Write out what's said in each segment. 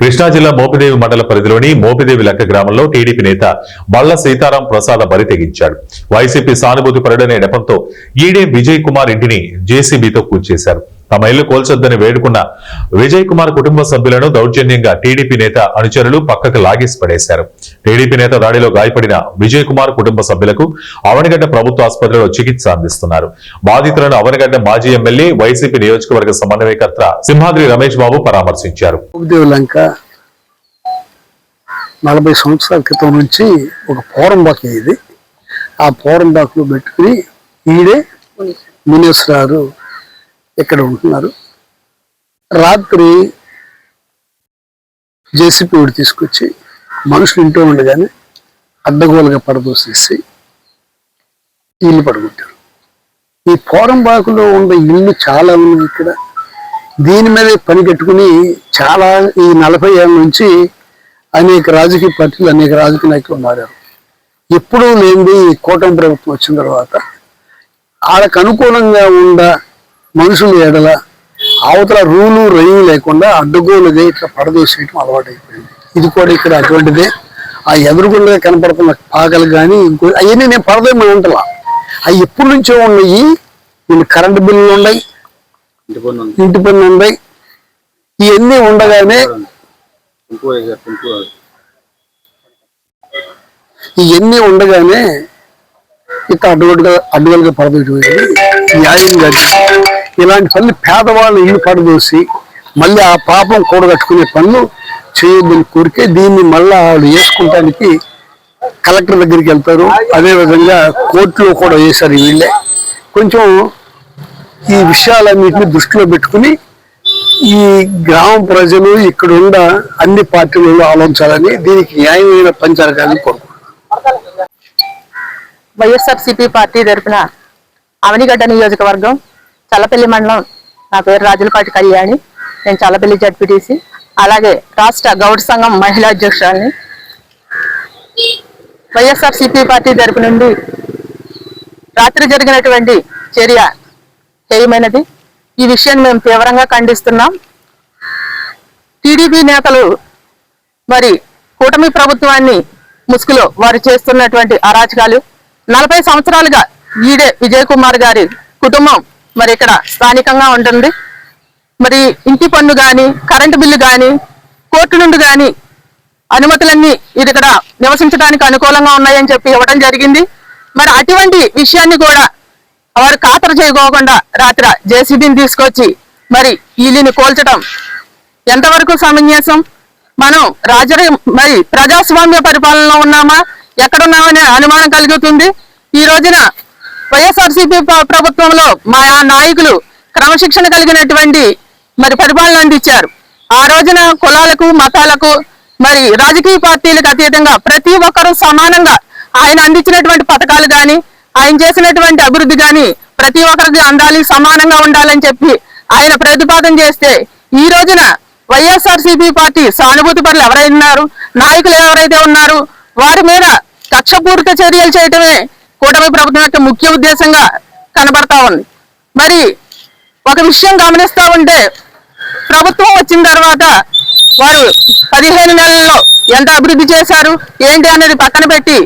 కృష్ణా జిల్లా మోపిదేవి మండల పరిధిలోని మోపిదేవి లెక్క గ్రామంలో టీడీపీ నేత బళ్ల సీతారాం ప్రసాద బరి తెగించాడు. వైసీపీ సానుభూతి పరుడనే నెపంతో ఈడే విజయ్ కుమార్ ఇంటిని జేసీబీతో కూల్చేశారు. తమ ఇల్లు కోల్చొద్దని వేడుకున్న విజయ్ కుమార్ కుటుంబ సభ్యులను దౌర్జన్యంగా టీడీపీ నేత అనుచరులు పక్కకు లాగేసి పడేశారు. టీడీపీ నేత దాడిలో గాయపడిన విజయ్ కుమార్ కుటుంబ సభ్యులకు అవనగడ్డ ప్రభుత్వ ఆసుపత్రిలో చికిత్స అందిస్తున్నారు. బాధితులను అవనగడ్డ మాజీ ఎమ్మెల్యే వైసీపీ నియోజకవర్గ సమన్వయకర్త సింహాద్రి రమేష్ బాబు పరామర్శించారు. 40 సంవత్సరాల క్రితం నుంచి ఒక పోరంబాకి ఇది. ఆ పోరంబాకులో పెట్టుకుని ఈడే మునేశ్వరారు ఇక్కడ ఉంటున్నారు. రాత్రి జేసీపీ ఒకటి తీసుకొచ్చి మనుషులు ఇంటూ ఉండగానే అడ్డగోలుగా పడదోసేసి ఇల్లు పడుకుంటారు. ఈ పోరంబాకులో ఉన్న ఇల్లు చాలా ఉన్నాయి ఇక్కడ. దీని మీద పని కట్టుకుని చాలా ఈ 40 ఏళ్ళ నుంచి అనేక రాజకీయ పార్టీలు అనేక రాజకీయ నాయకులు మారారు. ఎప్పుడూ లేనిది కూటమి ప్రభుత్వం వచ్చిన తర్వాత వాళ్ళకు అనుకూలంగా ఉన్న మనుషుల ఎడల అవతల రూలు రైలు లేకుండా అడ్డగోలుగా ఇట్లా పడదోసేయటం అలవాటు అయిపోయింది. ఇది కూడా ఇక్కడ అటువంటిదే. ఆ ఎదురుగుండా కనపడుతున్న పాకలు కానీ ఇంకో అవన్నీ నేను పడదేమని అంటలా. అవి ఎప్పటి నుంచో ఉన్నాయి. వీళ్ళు కరెంటు బిల్లులు ఉన్నాయి, ఇంటి పన్ను ఉన్నాయి. ఇవన్నీ ఉండగానే ఇట్లా అడ్డుగోలుగా పడదోసి న్యాయం కాదు. ఇలాంటి పనులు పేదవాళ్ళు ఇల్లు పడదోసి మళ్ళీ ఆ పాపం కూడగట్టుకునే పనులు చేయొద్దని కోరికే దీన్ని మళ్ళా వాళ్ళు వేసుకుంటానికి కలెక్టర్ దగ్గరికి వెళ్తారు. అదేవిధంగా కోర్టులో కూడా వేశారు. వీళ్ళే కొంచెం ఈ విషయాలన్నింటినీ దృష్టిలో పెట్టుకుని ఈ గ్రామ ప్రజలు ఇక్కడ ఉన్న అన్ని పార్టీలలో ఆలోచించాలని, దీనికి న్యాయమైన పని జరగాలని కోరుకుంటున్నాను. వైఎస్ఆర్సీపీ పార్టీ తరఫున అవనిగడ్డ నియోజకవర్గం చల్లపల్లి మండలం. నా పేరు రాజులపాటి కళ్యాణి. నేను చల్లపల్లి జడ్పీటీసీ, అలాగే రాష్ట్ర గౌడ్ సంఘం మహిళా అధ్యక్షురాలిని. వైఎస్ఆర్సీపీ పార్టీ తరఫు నుండి రాత్రి జరిగినటువంటి చర్య హేయమైనది. ఈ విషయాన్ని మేము తీవ్రంగా ఖండిస్తున్నాం. టీడీపీ నేతలు మరి కూటమి ప్రభుత్వాన్ని ముసుగులో వారు చేస్తున్నటువంటి అరాచకాలు 40 సంవత్సరాలుగా ఈడే విజయ్ కుమార్ గారి కుటుంబం మరి ఇక్కడ స్థానికంగా ఉంటుంది. మరి ఇంటి పన్ను కానీ కరెంటు బిల్లు కానీ కోర్టు నుండి కానీ అనుమతులన్నీ ఇది ఇక్కడ నివసించడానికి అనుకూలంగా ఉన్నాయని చెప్పి ఇవ్వడం జరిగింది. మరి అటువంటి విషయాన్ని కూడా వారు ఖాతరు చేయకోకుండా రాత్రి జేసీబీని తీసుకొచ్చి మరి ఇల్లుని కోల్చడం ఎంతవరకు సమంజసం? మనం మరి ప్రజాస్వామ్య పరిపాలనలో ఉన్నామా, ఎక్కడున్నామనే అనుమానం కలుగుతుంది. ఈ రోజున వైఎస్ఆర్సీపీ ప్రభుత్వంలో మా నాయకులు క్రమశిక్షణ కలిగినటువంటి మరి పరిపాలన అందించారు. ఆ రోజున కులాలకు మతాలకు మరి రాజకీయ పార్టీలకు అతీతంగా ప్రతి ఒక్కరూ సమానంగా ఆయన అందించినటువంటి పథకాలు కానీ ఆయన చేసినటువంటి అభివృద్ధి కానీ ప్రతి ఒక్కరికి అందాలి, సమానంగా ఉండాలని చెప్పి ఆయన ప్రతిపాదన చేస్తే ఈ రోజున వైఎస్ఆర్సీపీ పార్టీ సానుభూతి పరులు ఎవరైనా నాయకులు ఎవరైతే ఉన్నారు వారి మీద కక్షపూరిత చర్యలు చేయటమే కూటమి ప్రభుత్వం యొక్క ముఖ్య ఉద్దేశంగా కనబడతా ఉంది. మరి ఒక విషయం గమనిస్తా ఉంటే ప్రభుత్వం వచ్చిన తర్వాత వారు 15 నెలల్లో ఎంత అభివృద్ధి చేశారు ఏంటి అనేది పక్కన పెట్టి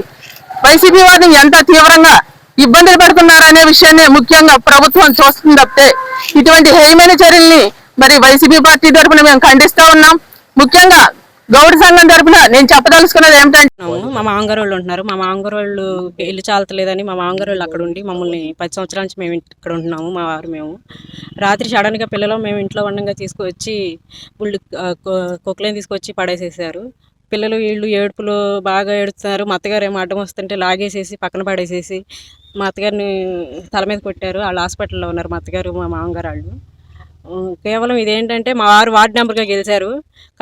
వైసీపీ వారిని ఎంత తీవ్రంగా ఇబ్బందులు పెడుతున్నారు అనే విషయాన్ని ముఖ్యంగా ప్రభుత్వం చూస్తుంది తప్పితే ఇటువంటి హేయమైన చర్యల్ని మరి వైసీపీ పార్టీ తరఫున మేము ఖండిస్తూ ఉన్నాం. ముఖ్యంగా గౌడ్ సంఘం తరఫున నేను చెప్పదలుచుకున్నది ఏమిటంటే, మా మామగారు వాళ్ళు ఉంటున్నారు. మా మామగారు వాళ్ళు ఇల్లు చాలతలేదని మా మామగారు వాళ్ళు అక్కడ ఉండి మమ్మల్ని 10 సంవత్సరాల నుంచి మేము ఇక్కడ ఉంటున్నాము. మా వారు మేము రాత్రి సడన్గా పిల్లలు మేము ఇంట్లో ఉండగా తీసుకొచ్చి పుల్లు కుక్కలేని తీసుకొచ్చి పడేసేసారు. పిల్లలు వీళ్ళు ఏడుపులు బాగా ఏడుస్తున్నారు. మా అత్తగారు ఏమో అడ్డం వస్తుంటే లాగేసేసి పక్కన పడేసేసి మా అత్తగారిని తల మీద కొట్టారు. వాళ్ళు హాస్పిటల్లో ఉన్నారు. మా అత్తగారు మా మామగారు వాళ్ళు. కేవలం ఇదేంటంటే మా వారు వార్డు మెంబర్గా గెలిచారు.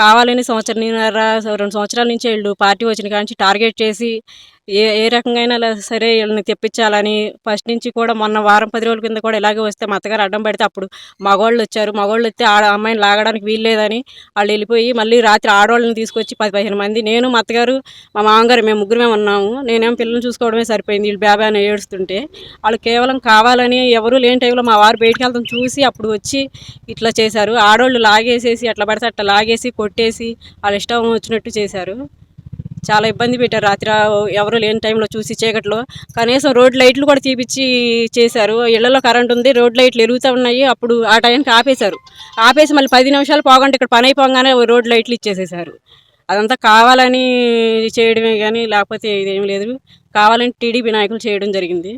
కావాలని 1.5 2 సంవత్సరాల నుంచి వీళ్ళు పార్టీ వచ్చిన కాడ నుంచి టార్గెట్ చేసి ఏ రకంగా సరే వీళ్ళని తెప్పించాలని ఫస్ట్ నుంచి కూడా మొన్న వారం 10 రోజుల కింద కూడా ఇలాగే వస్తే మా అత్తగారు అడ్డం పెడితే అప్పుడు మగవాళ్ళు వచ్చారు. మగవాళ్ళు వస్తే అమ్మాయిని లాగడానికి వీల్లేదని వాళ్ళు వెళ్ళిపోయి మళ్ళీ రాత్రి ఆడవాళ్ళని తీసుకొచ్చి 10-15 మంది, నేను మా అత్తగారు మా మామగారు మేము ముగ్గురమే ఉన్నాము. నేనేమో పిల్లల్ని చూసుకోవడమే సరిపోయింది. వీళ్ళు బేబా అని ఏడుస్తుంటే వాళ్ళు కేవలం కావాలని ఎవరు లేని టైంలో మా వారు బయటికి వెళ్తాం చూసి అప్పుడు వచ్చి ఇట్లా చేశారు. ఆడవాళ్ళు లాగేసేసి అట్లా పడితే అట్లా లాగేసి కొట్టేసి వాళ్ళ ఇష్టం వచ్చినట్టు చేశారు. చాలా ఇబ్బంది పెట్టారు. రాత్రి ఎవరు లేని టైంలో చూసి చీకట్లో కనీసం రోడ్ లైట్లు కూడా తీపిచ్చి చేశారు. ఇళ్లలో కరెంట్ ఉంది, రోడ్ లైట్లు ఎరుగుతూ ఉన్నాయి. అప్పుడు ఆ టైంకి ఆపేసి మళ్ళీ 10 నిమిషాలు పోగంటే ఇక్కడ పని అయిపోగానే రోడ్ లైట్లు ఇచ్చేసేసారు. అదంతా కావాలని చేయడమే కానీ లేకపోతే ఇదేం లేదు. కావాలని టీడీపీ నాయకులు చేయడం జరిగింది.